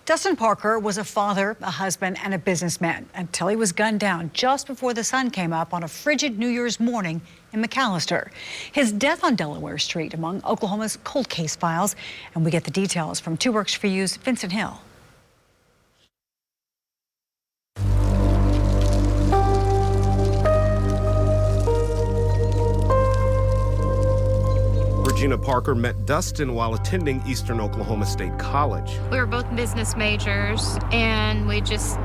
Dustin Parker was a father, a husband, and a businessman until he was gunned down just before the sun came up on a frigid New Year's morning in McAllister. His death on Delaware Street among Oklahoma's cold case files. And we get the details from 2 Works for You's Vincent Hill. Regina Parker met Dustin while attending Eastern Oklahoma State College. We were both business majors, and we just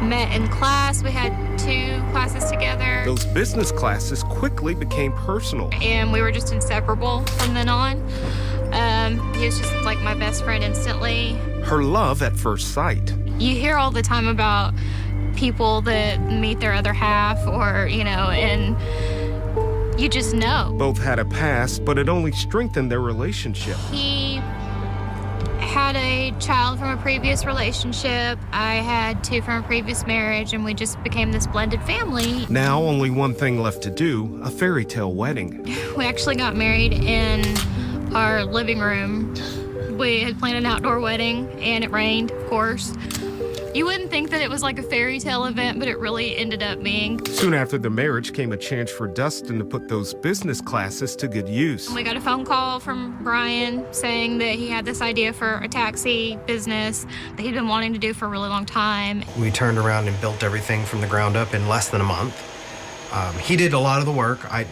met in class. We had 2 classes together. Those business classes quickly became personal. And we were just inseparable from then on. He was just like my best friend instantly. Her love at first sight. You hear all the time about people that meet their other half, or, and you just know. Both had a past, but it only strengthened their relationship. He had a child from a previous relationship. I had 2 from a previous marriage, and we just became this blended family. Now only one thing left to do, a fairy tale wedding. We actually got married in our living room. We had planned an outdoor wedding, and it rained, of course. You wouldn't think that it was like a fairy tale event, but it really ended up being. Soon after the marriage came a chance for Dustin to put those business classes to good use. We got a phone call from Brian saying that he had this idea for a taxi business that he'd been wanting to do for a really long time. We turned around and built everything from the ground up in less than a month. He did a lot of the work. I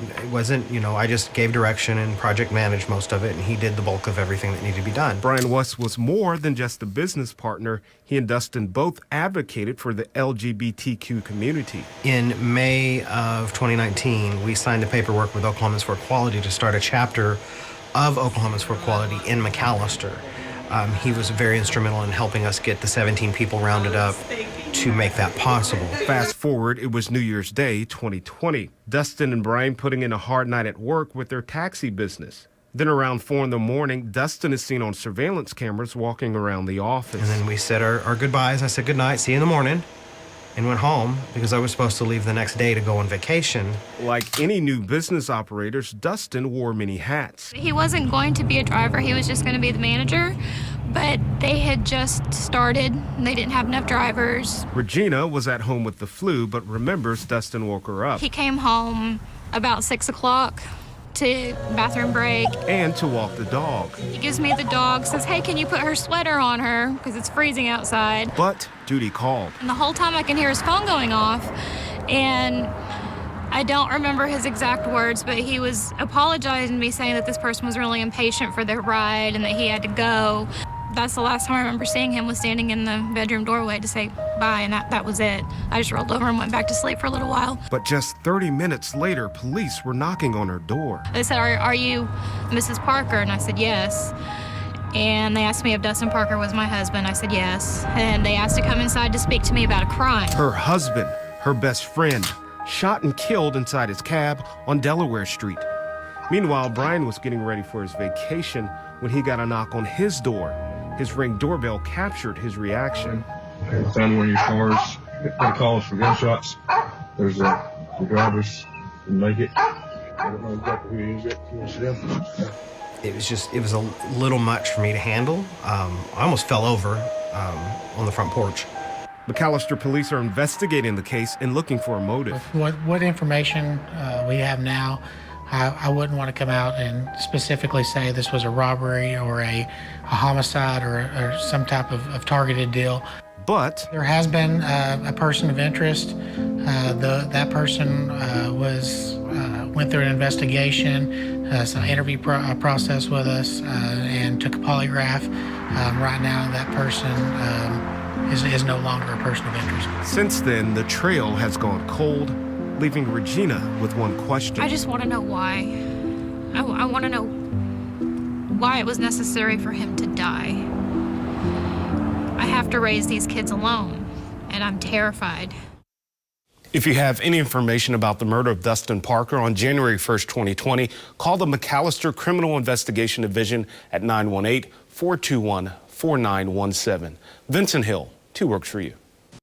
just gave direction and project managed most of it, and he did the bulk of everything that needed to be done. Brian West was more than just a business partner. He and Dustin both advocated for the LGBTQ community. In May of 2019, we signed the paperwork with Oklahomans for Equality to start a chapter of Oklahomans for Equality in McAllister. He was very instrumental in helping us get the 17 people rounded up to make that possible. Fast forward, it was New Year's Day 2020. Dustin and Brian putting in a hard night at work with their taxi business. Then around 4 in the morning, Dustin is seen on surveillance cameras walking around the office. And then we said our goodbyes. I said goodnight, see you in the morning, and went home because I was supposed to leave the next day to go on vacation. Like any new business operators, Dustin wore many hats. He wasn't going to be a driver, he was just going to be the manager. But they had just started, and they didn't have enough drivers. Regina was at home with the flu, but remembers Dustin woke her up. He came home about 6 o'clock to bathroom break. And to walk the dog. He gives me the dog, says, hey, can you put her sweater on her? Because it's freezing outside. But duty called. And the whole time I can hear his phone going off, and I don't remember his exact words, but he was apologizing to me, saying that this person was really impatient for their ride and that he had to go. That's the last time I remember seeing him, was standing in the bedroom doorway to say bye, and that was it. I just rolled over and went back to sleep for a little while. But just 30 minutes later, police were knocking on her door. They said, are you Mrs. Parker? And I said, yes. And they asked me if Dustin Parker was my husband. I said, yes. And they asked to come inside to speak to me about a crime. Her husband, her best friend, shot and killed inside his cab on Delaware Street. Meanwhile, Brian was getting ready for his vacation when he got a knock on his door. His Ring doorbell captured his reaction. I found one of your cars. They call us for gunshots. There's the drivers didn't make it. I don't know exactly who he is yet. Can you see them? It was a little much for me to handle. I almost fell over on the front porch. McAllister police are investigating the case and looking for a motive. What information we have now, I wouldn't want to come out and specifically say this was a robbery or a homicide or some type of targeted deal. But there has been a person of interest. That person went through an investigation, some interview process with us, and took a polygraph. Right now, that person is no longer a person of interest. Since then, the trail has gone cold, leaving Regina with one question. I just want to know why. I want to know why it was necessary for him to die. I have to raise these kids alone, and I'm terrified. If you have any information about the murder of Dustin Parker on January 1st, 2020, call the McAllister Criminal Investigation Division at 918-421-4917. Vincent Hill, 2 Works for You.